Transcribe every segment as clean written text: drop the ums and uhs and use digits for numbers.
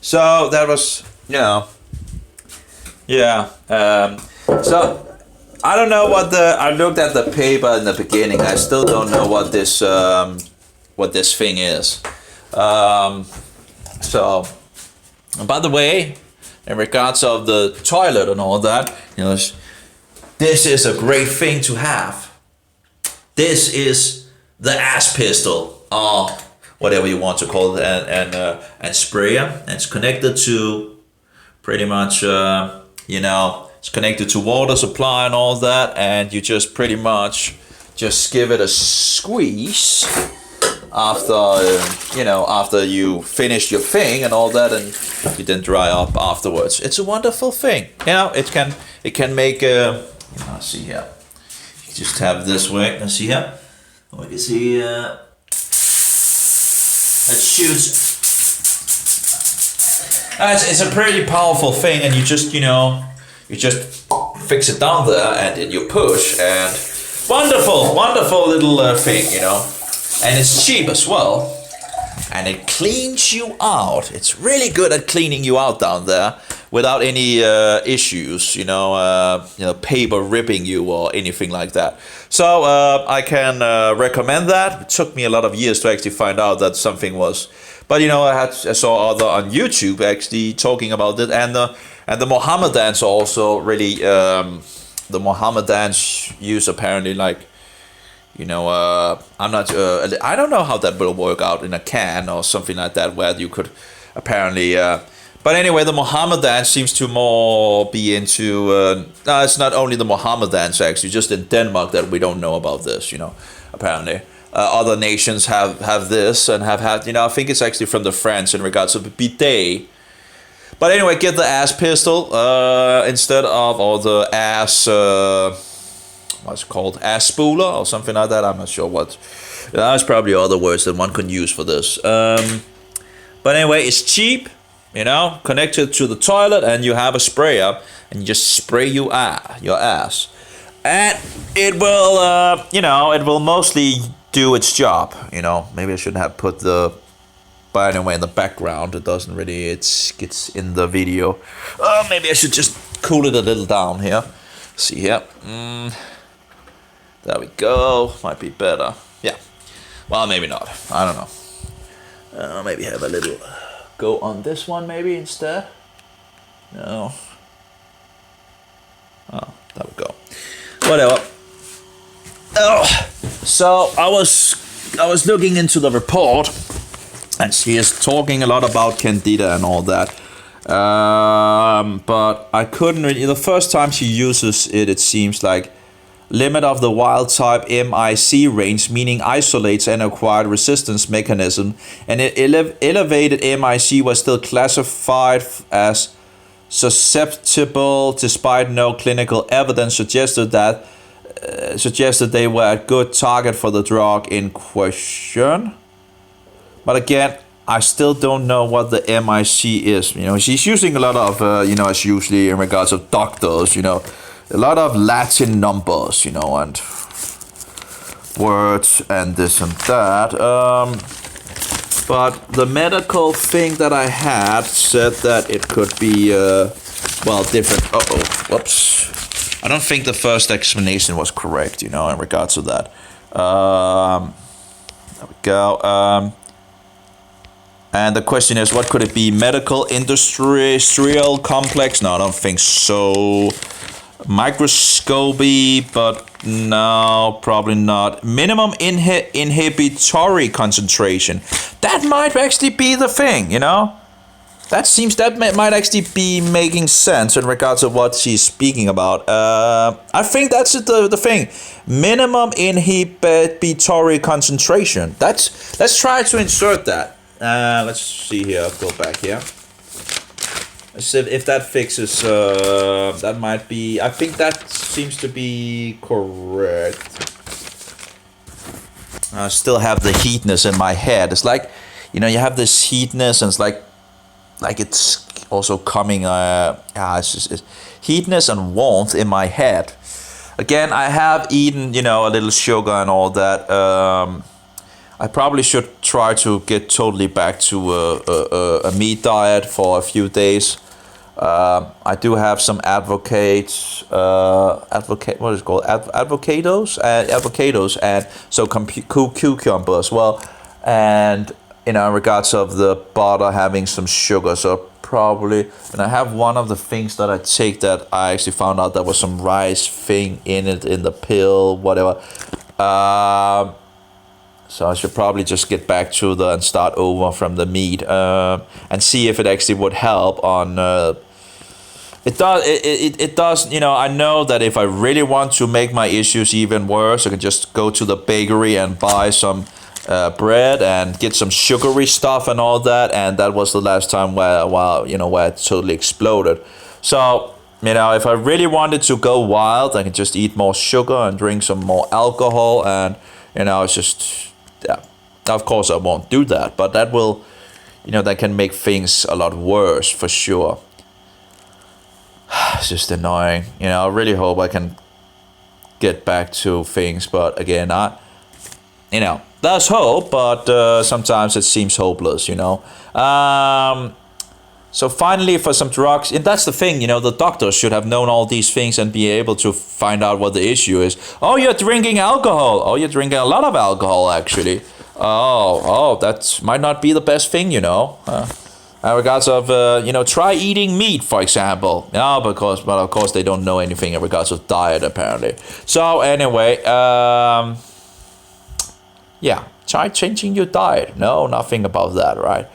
So that was, yeah. So I don't know I looked at the paper in the beginning. I still don't know what this thing is. So, by the way, in regards of the toilet and all that, this is a great thing to have. This is the ass pistol, or whatever you want to call it, and sprayer. And it's connected to pretty much, it's connected to water supply and all that, and you just pretty much just give it a squeeze after you finish your thing and all that, and you then dry up afterwards. It's a wonderful thing. It can make let's see here. You just tap it this way. Let's see here. We can see it shoots. It's a pretty powerful thing, and you just fix it down there, and then you push, and wonderful little thing, and it's cheap as well, and it cleans you out. It's really good at cleaning you out down there without any issues, paper ripping you or anything like that. So I can recommend that. It took me a lot of years to actually find out that something was, but I saw other on YouTube actually talking about it, and the Mohammedans also really the Mohammedans use apparently I'm not I don't know how that will work out in a can or something like that, where you could apparently but anyway, the Mohammedans seems to more be into it's not only the Mohammedans actually, just in Denmark that we don't know about this, apparently. Other nations have this and have had, I think it's actually from the French in regards to the bidet. But anyway, get the ass pistol instead of, or the ass, what's it called, ass spooler or something like that. I'm not sure what. There's probably other words that one can use for this. But anyway, it's cheap, connected to the toilet, and you have a sprayer, and you just spray your ass. And it will, it will mostly do its job, Maybe I shouldn't have put the, but anyway, in the background, it doesn't really, it gets in the video. Maybe I should just cool it a little down here. See here. There we go. Might be better. Yeah. Well, maybe not. I don't know. Maybe have a little go on this one maybe instead. No. Oh, there we go. Whatever. Oh, so I was looking into the report, and she is talking a lot about Candida and all that. But I couldn't really, the first time she uses it, it seems like limit of the wild type MIC range, meaning isolates an acquired resistance mechanism, and elevated MIC was still classified as susceptible despite no clinical evidence suggested they were a good target for the drug in question. But again, I still don't know what the MIC is. She's using a lot of, as usually in regards of doctors, a lot of Latin numbers, and words and this and that. But the medical thing that I had said that it could be, different. Whoops. I don't think the first explanation was correct, in regards to that. There we go. And the question is, what could it be? Medical industrial complex? No, I don't think so. Microscopy, but no, probably not. Minimum inhibitory concentration. That might actually be the thing, That might actually be making sense in regards to what she's speaking about. I think that's the thing. Minimum inhibitory concentration. Let's try to insert that. Let's see here. I'll go back here. Let's see if that fixes. That might be. I think that seems to be correct. I still have the heatness in my head. It's like, you have this heatness, and it's like it's also coming. It's heatness and warmth in my head. Again, I have eaten, a little sugar and all that. I probably should try to get totally back to a meat diet for a few days. I do have some what is it called? Avocados, and so cucumber as well. And in regards of the butter having some sugar, so probably, and I have one of the things that I take that I actually found out there was some rice thing in it, in the pill, whatever. So I should probably just get back to and start over from the meat, and see if it actually would help on. It does. I know that if I really want to make my issues even worse, I can just go to the bakery and buy some bread and get some sugary stuff and all that. And that was the last time where it totally exploded. So, if I really wanted to go wild, I can just eat more sugar and drink some more alcohol. And, it's just, yeah. Of course, I won't do that. But that will, that can make things a lot worse for sure. It's just annoying. I really hope I can get back to things. But again, there's hope, but sometimes it seems hopeless, So finally, for some drugs, and that's the thing, the doctors should have known all these things and be able to find out what the issue is. Oh, you're drinking alcohol. Oh, you're drinking a lot of alcohol, actually. Oh, that might not be the best thing, in regards of, try eating meat, for example. No, but of course they don't know anything in regards of diet, apparently. So anyway, yeah, try changing your diet. No, nothing about that, right?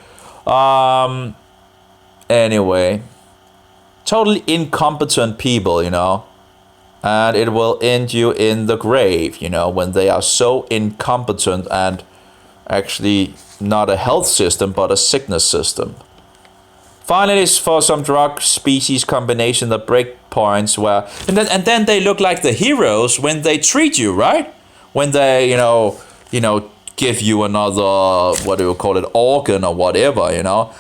Anyway, totally incompetent people, and it will end you in the grave, when they are so incompetent and actually not a health system, but a sickness system. Finally, it's for some drug species combination, the break points where, and then they look like the heroes when they treat you, right? When they, give you another, what do you call it, organ or whatever,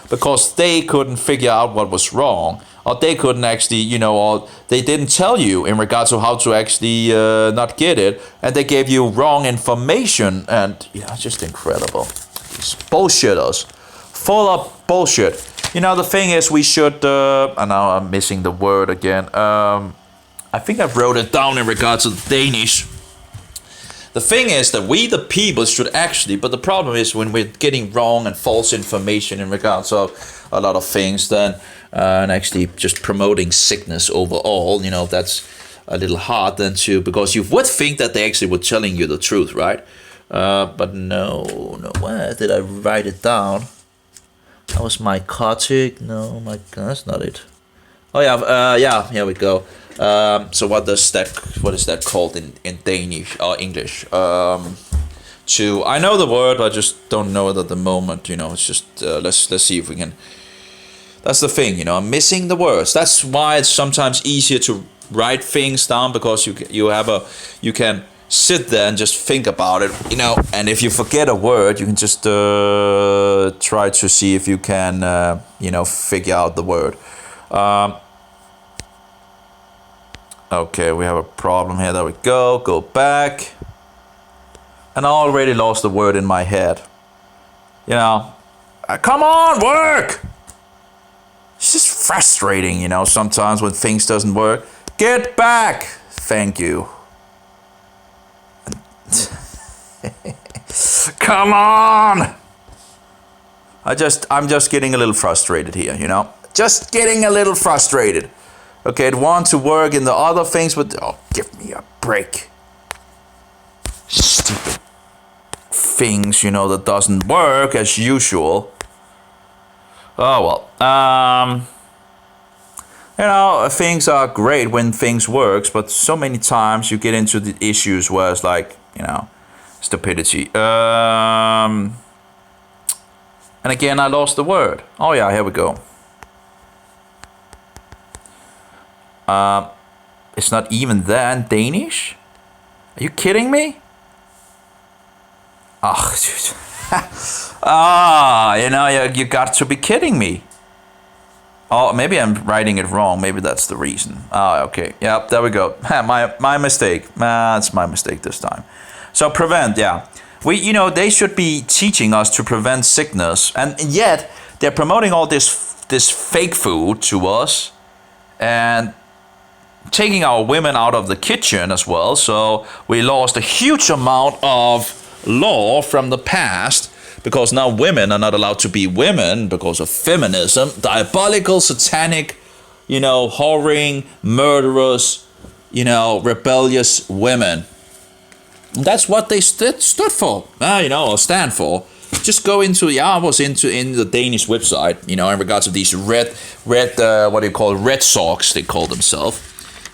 because they couldn't figure out what was wrong, or they couldn't actually, or they didn't tell you in regards to how to actually not get it, and they gave you wrong information, and just incredible. These bullshitters, full of bullshit. The thing is, we should, and now I'm missing the word again. I think I wrote it down in regards to Danish. The thing is that we, the people, should actually, but the problem is when we're getting wrong and false information in regards of a lot of things, then, and actually just promoting sickness overall, that's a little hard then too, because you would think that they actually were telling you the truth, right? But no, where did I write it down? That was mycotic. No, that's not it. Oh yeah, here we go. So what is that called in Danish or English? I know the word, I just don't know it at the moment. It's just let's see if we can. That's the thing, I'm missing the words. That's why it's sometimes easier to write things down, because you can sit there and just think about it, and if you forget a word, you can just try to see if you can, figure out the word. Okay, we have a problem here. There we go back. And I already lost the word in my head. Come on, work! It's just frustrating, sometimes when things doesn't work. Get back! Thank you. Come on! I'm just getting a little frustrated here, Just getting a little frustrated. Okay, I'd want to work in the other things, but give me a break. Stupid things, that doesn't work as usual. Oh well. Things are great when things works, but so many times you get into the issues where it's like, stupidity. And again, I lost the word. Oh yeah, here we go. It's not even there in Danish? Are you kidding me? You got to be kidding me. Oh, maybe I'm writing it wrong. Maybe that's the reason. Okay. Yep, there we go. My mistake. It's my mistake this time. So prevent, yeah. They should be teaching us to prevent sickness, and yet they're promoting all this fake food to us, and taking our women out of the kitchen as well. So we lost a huge amount of law from the past, because now women are not allowed to be women because of feminism. Diabolical, satanic, whoring, murderous, rebellious women. That's what they stood for, or stand for. Just go into, I was in the Danish website, in regards to these red, what do you call it, red socks, they call themselves.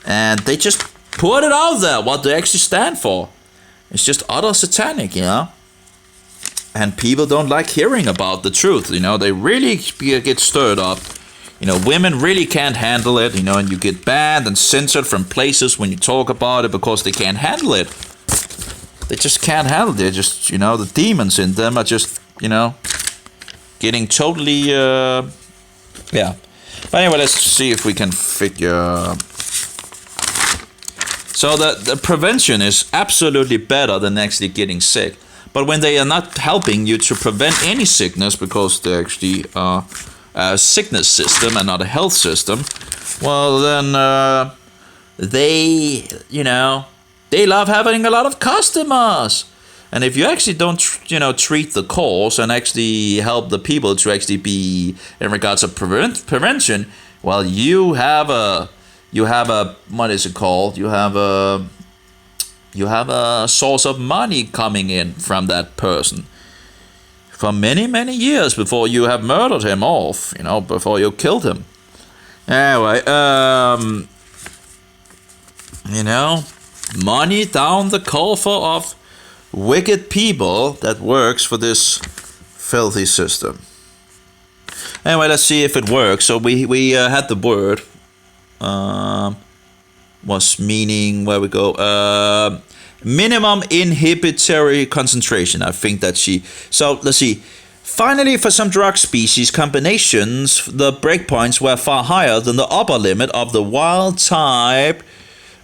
And they just put it out there, what they actually stand for. It's just utter satanic, And people don't like hearing about the truth, They really get stirred up. Women really can't handle it, and you get banned and censored from places when you talk about it because they can't handle it. They just can't handle it. They're just, the demons in them are just, getting totally, yeah. But anyway, let's see if we can figure. So the prevention is absolutely better than actually getting sick. But when they are not helping you to prevent any sickness, because they actually are a sickness system and not a health system, well then they love having a lot of customers. And if you actually don't, treat the cause and actually help the people to actually be in regards to prevention, well, you have a what is it called? You have a source of money coming in from that person for many, many years before you have murdered him off, before you killed him. Anyway, money down the coffer of wicked people that works for this filthy system. Anyway, let's see if it works. So we had the word. Was meaning, where we go, minimum inhibitory concentration. I think that so let's see. Finally, for some drug species combinations, the breakpoints were far higher than the upper limit of the wild type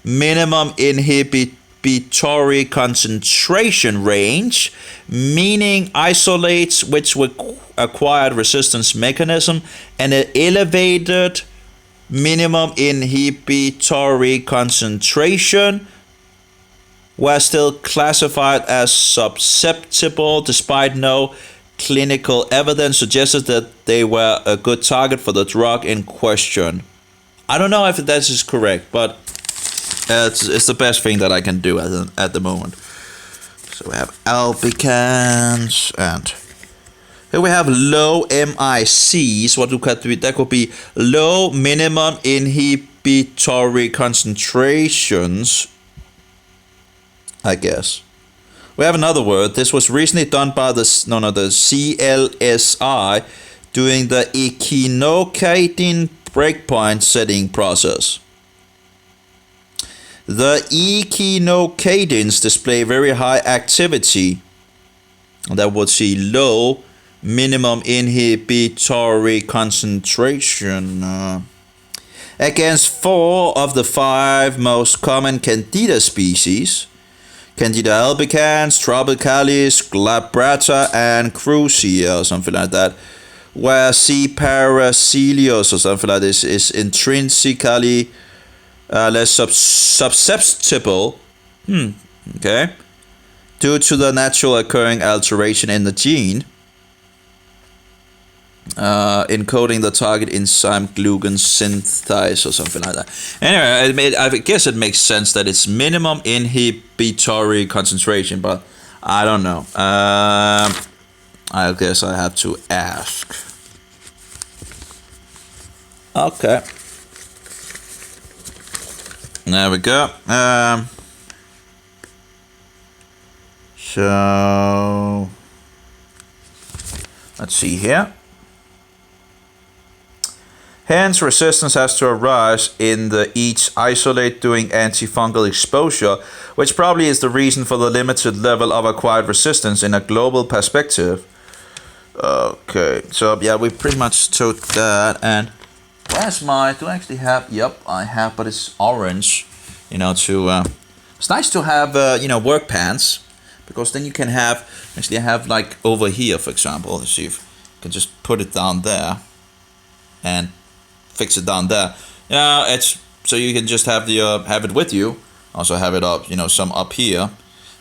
minimum inhibitory concentration range, meaning isolates which were acquired resistance mechanism and an elevated minimum inhibitory concentration were still classified as susceptible, despite no clinical evidence suggested that they were a good target for the drug in question. I don't know if that is correct, but it's the best thing that I can do at the moment. So we have albicans, and here we have low MICs. That could be low minimum inhibitory concentrations, I guess. We have another word. This was recently done by the CLSI doing the echinocandin breakpoint setting process. The echinocandins display very high activity. That would see low minimum inhibitory concentration against 4 of the 5 most common Candida species: Candida albicans, tropicalis, glabrata, and crucia, or something like that, where C. paracelius or something like this is intrinsically less susceptible, due to the natural occurring alteration in the gene encoding the target enzyme glucan synthase or something like that. Anyway, I guess it makes sense that it's minimum inhibitory concentration, but I don't know. I guess I have to ask. Okay. There we go. So let's see here. Hence, resistance has to arise in each isolate during antifungal exposure, which probably is the reason for the limited level of acquired resistance in a global perspective. Okay, so yeah, we pretty much took that. And where's my? Do I actually have? Yep, I have, but it's orange. It's nice to have work pants, because then you can have, actually I have like over here, for example, let's see if I can just put it down there and fix it down there. Yeah, it's so you can just have it with you. Also have it up, some up here.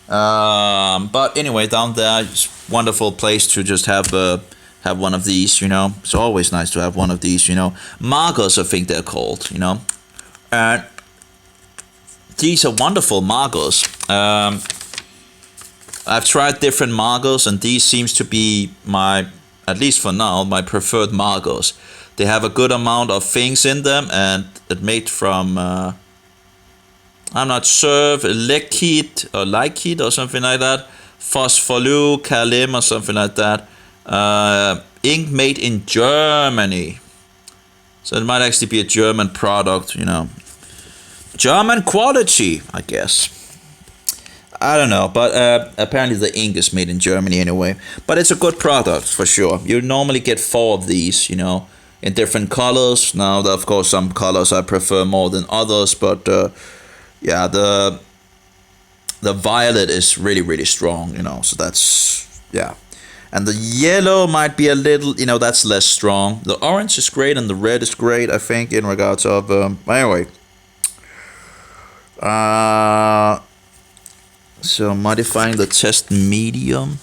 But anyway, down there, it's wonderful place to just have one of these. It's always nice to have one of these. Markers, I think they're called. And these are wonderful markers. I've tried different markers, and these seems to be at least for now, my preferred markers. They have a good amount of things in them, and it's made from, I'm not sure, Lekit or Likit or something like that. Phospholu, Kalim or something like that. Ink made in Germany. So it might actually be a German product, German quality, I guess. I don't know, but apparently the ink is made in Germany anyway. But it's a good product for sure. You normally get 4 of these, in different colors. Now, of course, some colors I prefer more than others, but yeah, the violet is really, really strong, so that's, yeah. And the yellow might be a little, that's less strong. The orange is great and the red is great, I think, in regards of, anyway. So modifying the test medium.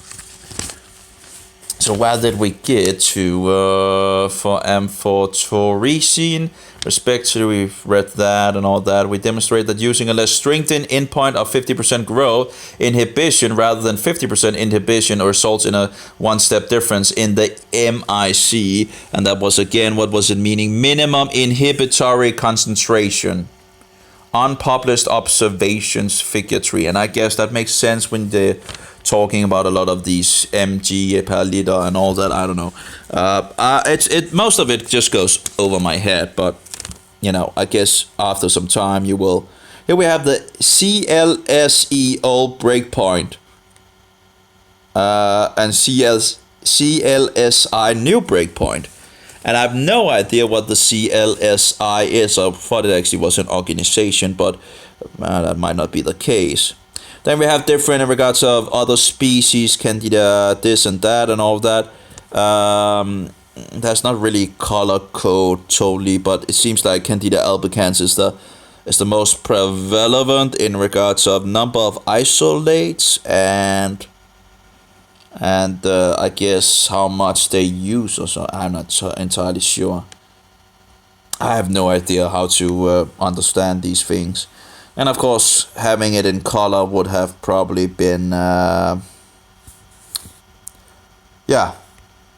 So where did we get to for amphotericin? Respectively, we've read that and all that. We demonstrate that using a less strengthened endpoint of 50% growth inhibition rather than 50% inhibition results in a one-step difference in the MIC. And that was, again, what was it meaning? Minimum inhibitory concentration. Unpublished observations, figure 3. And I guess that makes sense when they're talking about a lot of these mg per liter and all that. I don't know. Most of it just goes over my head, but I guess after some time you will. Here we have the CLSEO breakpoint and CLSI new breakpoint. And I have no idea what the CLSI is. I thought it actually was an organization, but that might not be the case. Then we have different in regards of other species, Candida, this and that, and all of that. That's not really color code totally, but it seems like Candida albicans is the most prevalent in regards of number of isolates and I guess how much they use or so. I'm not entirely sure. I have no idea how to understand these things. And of course, having it in color would have probably been, yeah.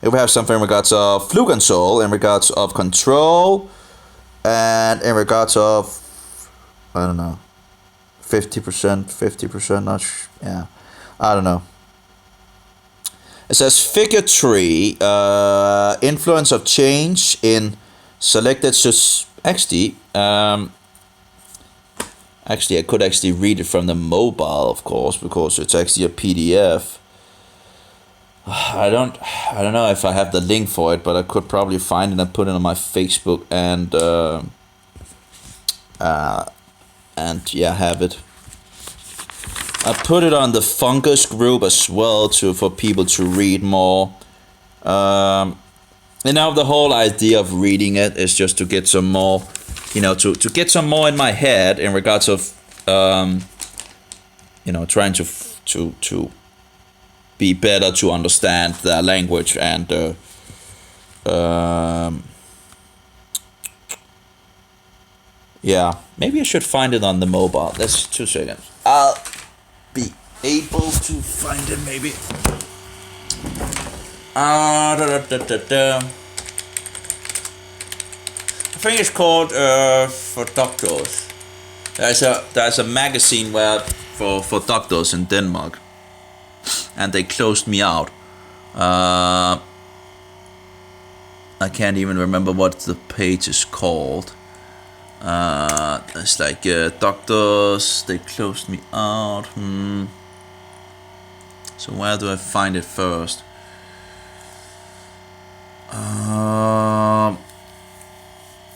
If we have something in regards of fluconazole, in regards of control, and in regards of, I don't know, 50%, not yeah, I don't know. It says figure 3, influence of change in selected actually, actually I could actually read it from the mobile, of course, because it's actually a PDF. I don't know if I have the link for it, but I could probably find it and put it on my Facebook and yeah, have it. I put it on the fungus group as well for people to read more. The whole idea of reading it is just to get some more, to get some more in my head in regards of, trying to be better to understand their language and yeah, maybe I should find it on the mobile. That's 2 seconds. I'll be able to find it maybe. I think it's called for doctors. There's a magazine for doctors in Denmark, and they closed me out. I can't even remember what the page is called. It's like doctors, they closed me out. So where do I find it first?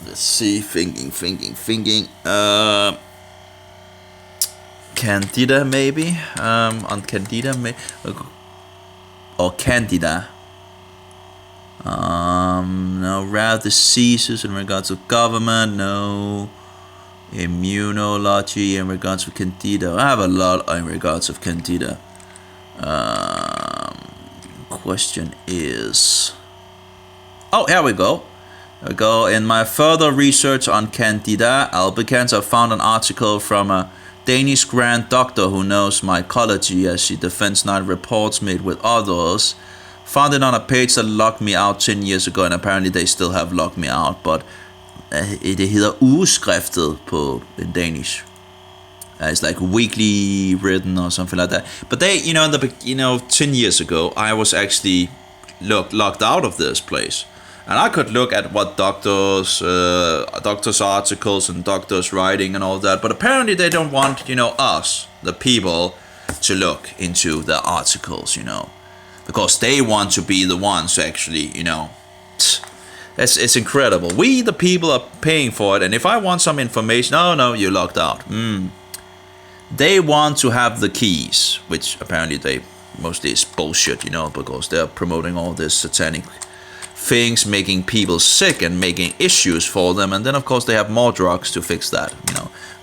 Let's see, thinking. Candida maybe, on Candida or Candida. No rare diseases in regards to government, no immunology in regards to Candida. I have a lot in regards of Candida. Question is, oh, here we go. In my further research on Candida albicans, I found an article from a Danish grand doctor who knows mycology as she defends night reports made with others. Found it on a page that locked me out 10 years ago, and apparently they still have locked me out, but det hedder ugeskriftet på in Danish. It's like weekly written or something like that. But they, 10 years ago, I was actually locked out of this place. And I could look at what doctors' articles and doctors' writing and all that. But apparently they don't want, us, the people, to look into the articles, because they want to be the ones actually, It's incredible. We, the people, are paying for it. And if I want some information, oh no, you're locked out. They want to have the keys, which apparently they mostly is bullshit, because they're promoting all this satanic things, making people sick and making issues for them. And then, of course, they have more drugs to fix that,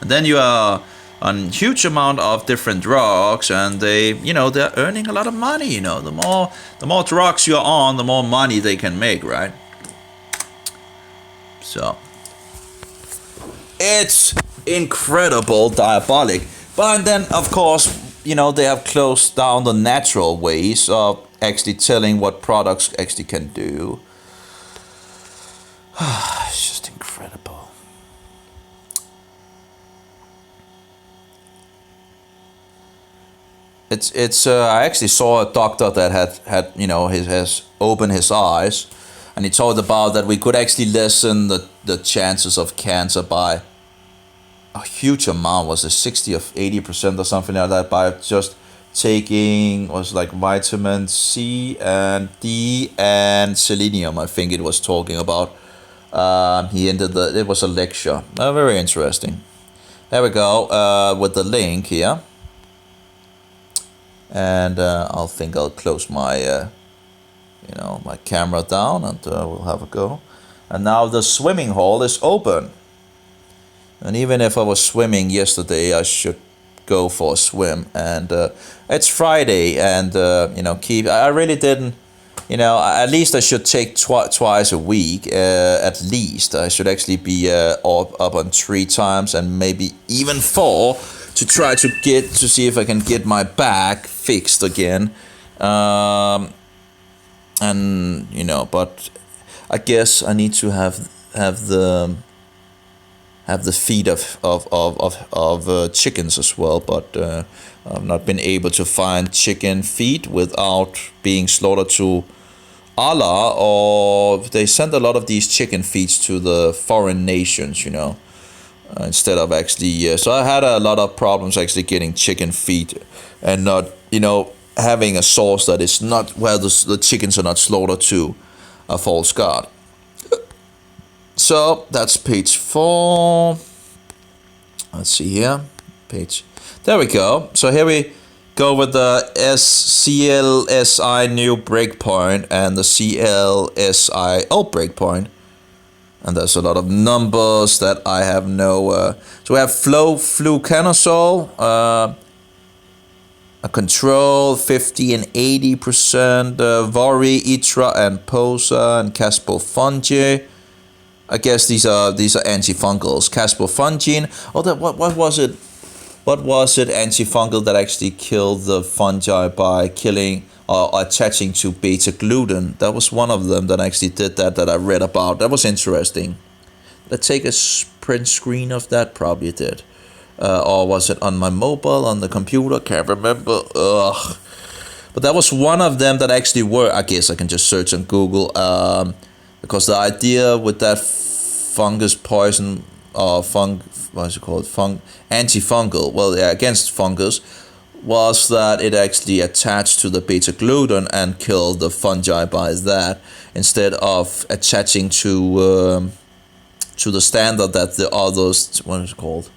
And then you are on huge amount of different drugs, and they're earning a lot of money, The more drugs you're on, the more money they can make, right? So it's incredible, diabolic. But then, of course, they have closed down the natural ways of actually telling what products actually can do. It's just incredible. It's I actually saw a doctor that had has opened his eyes, and he talked about that we could actually lessen the chances of cancer by a huge amount. Was it 60 or 80% or something like that, by just taking vitamin C and D and selenium, I think it was talking about. It was a lecture. Very interesting. There we go, with the link here. And I'll close my my camera down, and we'll have a go. And now the swimming hall is open. And even if I was swimming yesterday, I should go for a swim. And it's Friday, and I really didn't. At least I should take twice a week. At least I should actually be up on 3 times, and maybe even 4, to try to see if I can get my back fixed again. But I guess I need to have the feet of chickens as well. But I've not been able to find chicken feet without being slaughtered to Allah, or they send a lot of these chicken feet to the foreign nations, instead of actually. So I had a lot of problems actually getting chicken feet, and not, having a source that is not where the chickens are not slaughtered to a false god. So that's page 4. Let's see here. There we go. So here we go with the CLSI new breakpoint and the CLSI old breakpoint. And there's a lot of numbers that I have no. So we have fluconazole, a control 50 and 80%, Vori, Itra, and Posa, and Caspofungin. I guess these are antifungals. Caspofungin. Oh, what was it? What was it, antifungal, that actually killed the fungi by killing or attaching to beta-glucan? That was one of them that actually did that I read about. That was interesting. Let's take a print screen of that. Probably did. Or was it on my mobile, on the computer? Can't remember. Ugh. But that was one of them that actually worked. I guess I can just search on Google. Because the idea with that fungus poison, or antifungal, well, yeah, against fungus, was that it actually attached to the beta-glucan and killed the fungi by that, instead of attaching to the standard that the others, what is it called?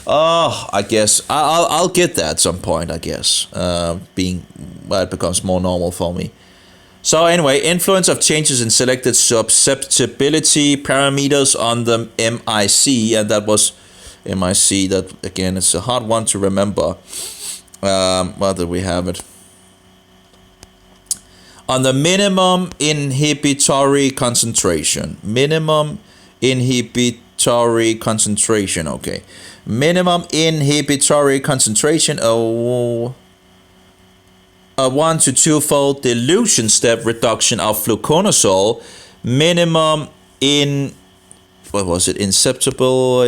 I guess I'll get that at some point. I guess being it becomes more normal for me. So anyway, influence of changes in selected susceptibility parameters on the MIC, and that was MIC. That again, it's a hard one to remember. Where did we have it? On the minimum inhibitory concentration. Minimum inhibitory concentration. Okay. Minimum inhibitory concentration. Oh. A 1 to 2-fold dilution step reduction of fluconazole. Minimum in. What was it? Inceptible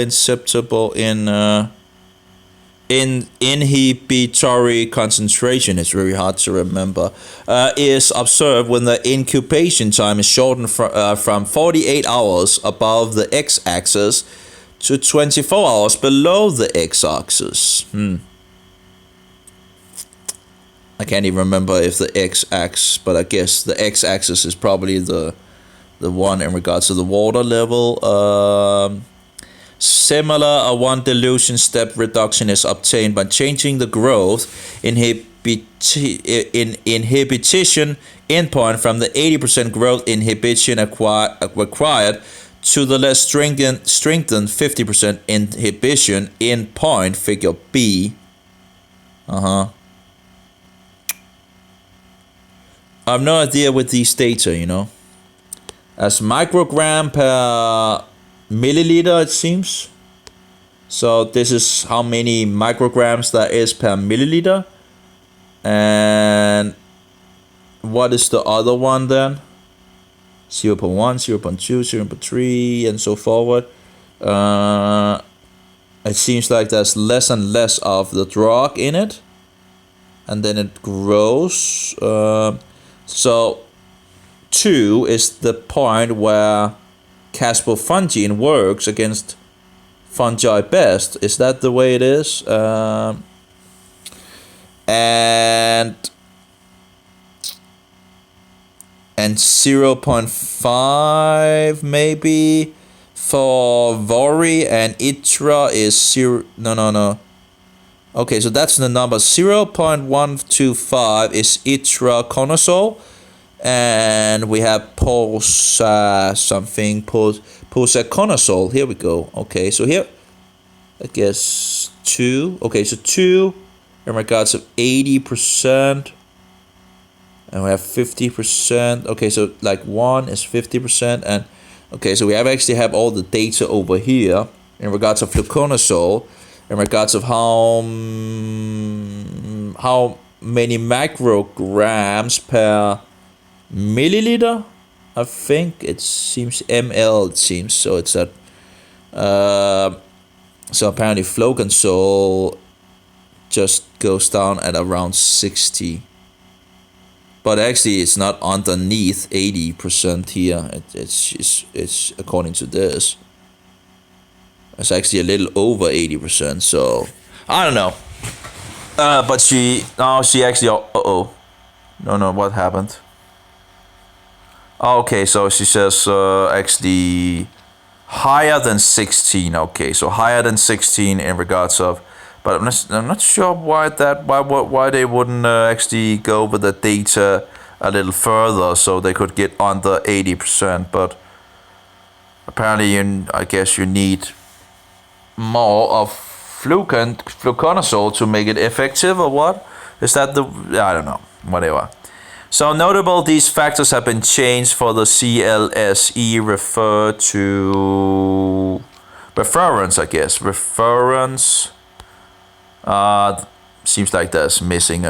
in inhibitory concentration, it's very hard to remember, is observed when the incubation time is shortened from 48 hours above the x-axis to 24 hours below the x-axis. I can't even remember if the x-axis, but I guess the x-axis is probably the one in regards to the water level. Similar, a 1 dilution step reduction is obtained by changing the growth inhibition endpoint from the 80% growth inhibition required to the less strengthened 50% inhibition endpoint, figure B. I have no idea with these data, as microgram per milliliter, it seems. So this is how many micrograms that is per milliliter. And what is the other one then? 0.1, 0.2, 0.3, and so forward. It seems like there's less and less of the drug in it, and then it grows. So 2 is the point where caspofungin works against fungi best. Is that the way it is? And 0.5 maybe for Vori, and Itra is 0. No. Okay, so that's the number. 0.125 is itraconazole. And we have posaconazole. Here we go. Okay, so here, I guess 2. Okay, so 2 in regards of 80%. And we have 50%. Okay, so like 1 is 50%. And okay, so we actually have all the data over here in regards of fluconazole, in regards of how many micrograms per milliliter. I think it seems ml. It seems so. It's at so apparently fluconazole just goes down at around 60, but actually it's not underneath 80% here. It's according to this. It's actually a little over 80%. So I don't know. But she actually. No. What happened? Okay, so she says actually higher than 16. Okay, so higher than 16 in regards of, but I'm not sure why they wouldn't actually go over the data a little further so they could get under 80%. But apparently, I guess you need more of fluconazole to make it effective, or what? Is that I don't know. Whatever. So notable, these factors have been changed for the CLSE referred to reference, I guess. Reference. Seems like there's missing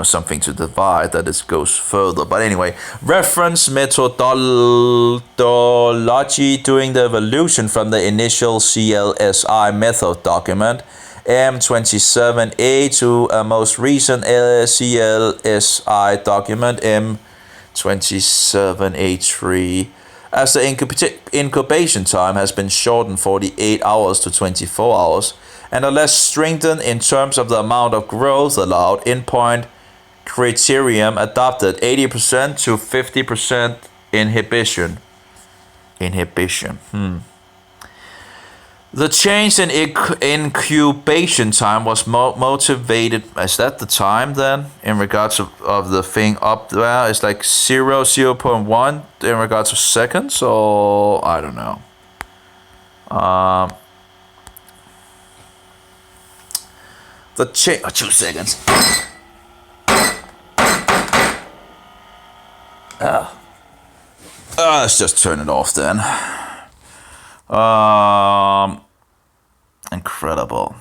something to divide, that it goes further. But anyway, reference methodology during the evolution from the initial CLSI method document M27A to a most recent CLSI document M27A3, as the incubation time has been shortened 48 hours to 24 hours and are less strengthened in terms of the amount of growth allowed. Endpoint criterion adopted 80% to 50% inhibition. The change in incubation time was motivated. Is that the time then? In regards of the thing up there? It's like 0.1 in regards of seconds? Or I don't know. The change. 2 seconds. Let's just turn it off then. Incredible.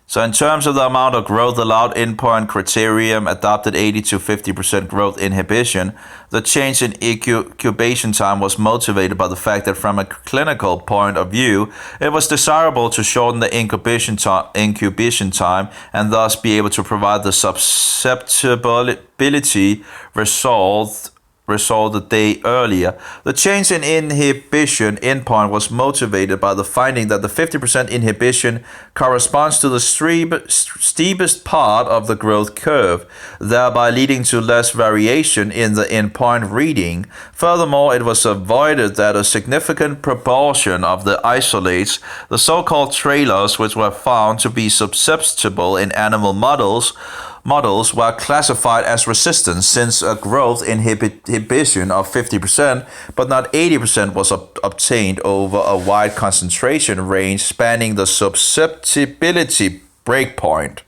So in terms of the amount of growth allowed, endpoint criterion adopted 80 to 50% growth inhibition. The change in incubation time was motivated by the fact that from a clinical point of view, it was desirable to shorten the incubation time and thus be able to provide the susceptibility result a day earlier. The change in inhibition endpoint was motivated by the finding that the 50% inhibition corresponds to the steepest part of the growth curve, thereby leading to less variation in the endpoint reading. Furthermore, it was avoided that a significant proportion of the isolates, the so-called trailers, which were found to be susceptible in animal models were classified as resistant, since a growth inhibition of 50% but not 80% was obtained over a wide concentration range spanning the susceptibility breakpoint.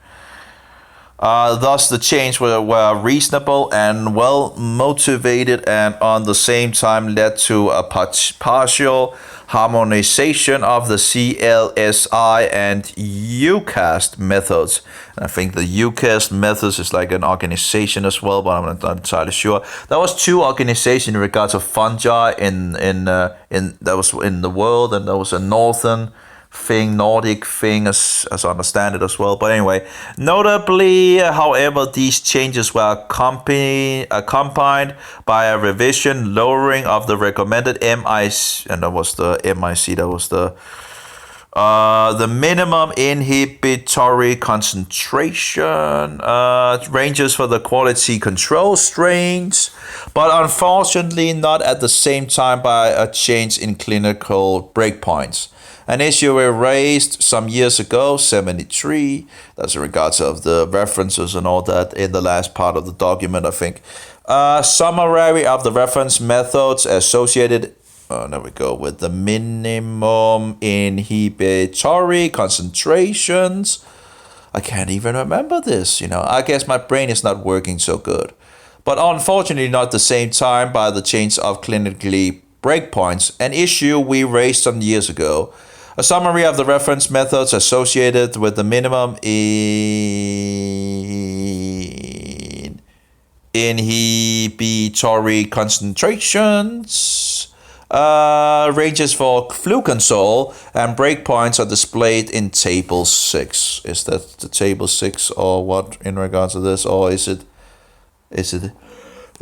Thus, the changes were reasonable and well motivated, and at the same time led to a partial harmonization of the CLSI and UCAST methods. And I think the UCAST methods is like an organization as well, but I'm not entirely sure. There was 2 organizations in regards of fungi in that was in the world, and there was a Nordic thing, as I understand it as well. But anyway, notably, however, these changes were accompanied by a revision lowering of the recommended MIC, and that was the MIC, that was the minimum inhibitory concentration ranges for the quality control strains, but unfortunately not at the same time by a change in clinical breakpoints. An issue we raised some years ago, 73, that's in regards of the references and all that in the last part of the document, I think. Summary of the reference methods associated, there we go, with the minimum inhibitory concentrations. I can't even remember this, I guess my brain is not working so good. But unfortunately not at the same time by the change of clinically breakpoints, an issue we raised some years ago. A summary of the reference methods associated with the minimum inhibitory concentrations ranges for fluconazole and breakpoints are displayed in table 6. Is that the table 6 or what in regards to this, or is it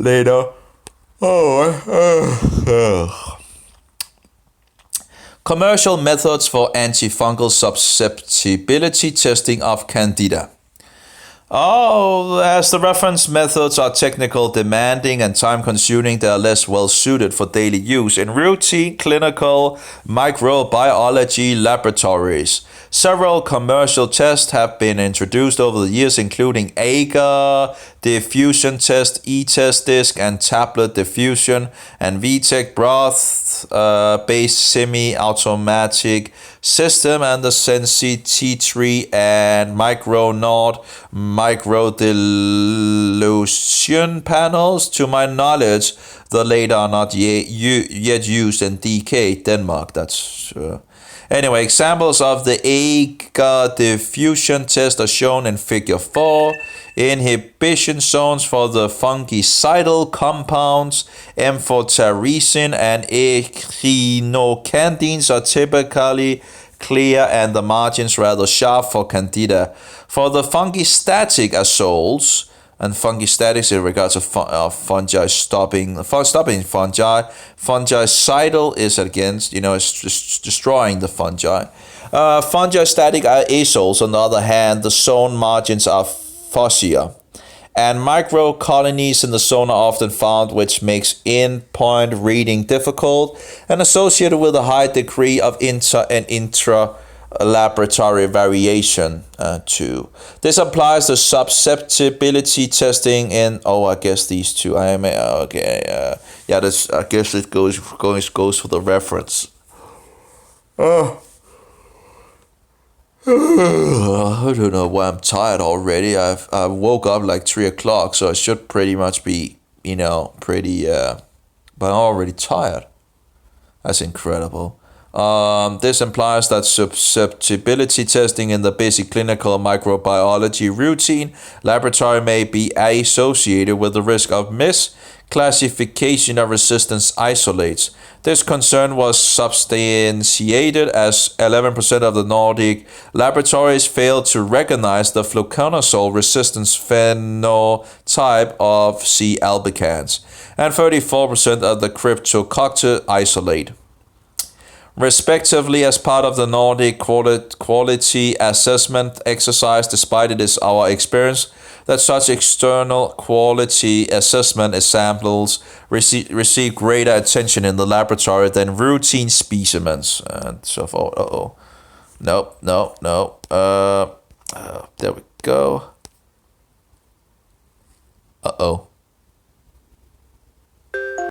later? Commercial methods for antifungal susceptibility testing of Candida. As the reference methods are technical, demanding, and time-consuming, they are less well-suited for daily use in routine clinical microbiology laboratories. Several commercial tests have been introduced over the years, including agar diffusion test, e-test disc, and tablet diffusion, and VTech broth-based semi-automatic system, and the Sensi T3 and Micronaut microdilution panels. To my knowledge, the latter are not yet used in DK, Denmark. That's anyway, examples of the agar diffusion test are shown in figure 4. Inhibition zones for the fungicidal compounds amphotericin and echinocandins are typically clear and the margins rather sharp for Candida. For the fungistatic azoles, and fungistatics in regards to fungi stopping fungi. Fungicidal is against, it's destroying the fungi. Fungistatic azoles, on the other hand, the zone margins are fussier. And microcolonies in the zone are often found, which makes in-point reading difficult and associated with a high degree of inter and intra-laboratory variation too. This applies to susceptibility testing in, I guess these two, yeah, this, I guess it goes for the reference. I don't know why I'm tired already. I woke up like 3 o'clock, so I should pretty much be, pretty, but I'm already tired. That's incredible. This implies that susceptibility testing in the basic clinical microbiology routine laboratory may be associated with the risk of misclassification of resistance isolates. This concern was substantiated as 11% of the Nordic laboratories failed to recognize the fluconazole resistance phenotype of C. albicans, and 34% of the cryptococcal isolate, respectively, as part of the Nordic quality assessment exercise. Despite it is our experience that such external quality assessment examples receive greater attention in the laboratory than routine specimens and so forth. Nope. There we go.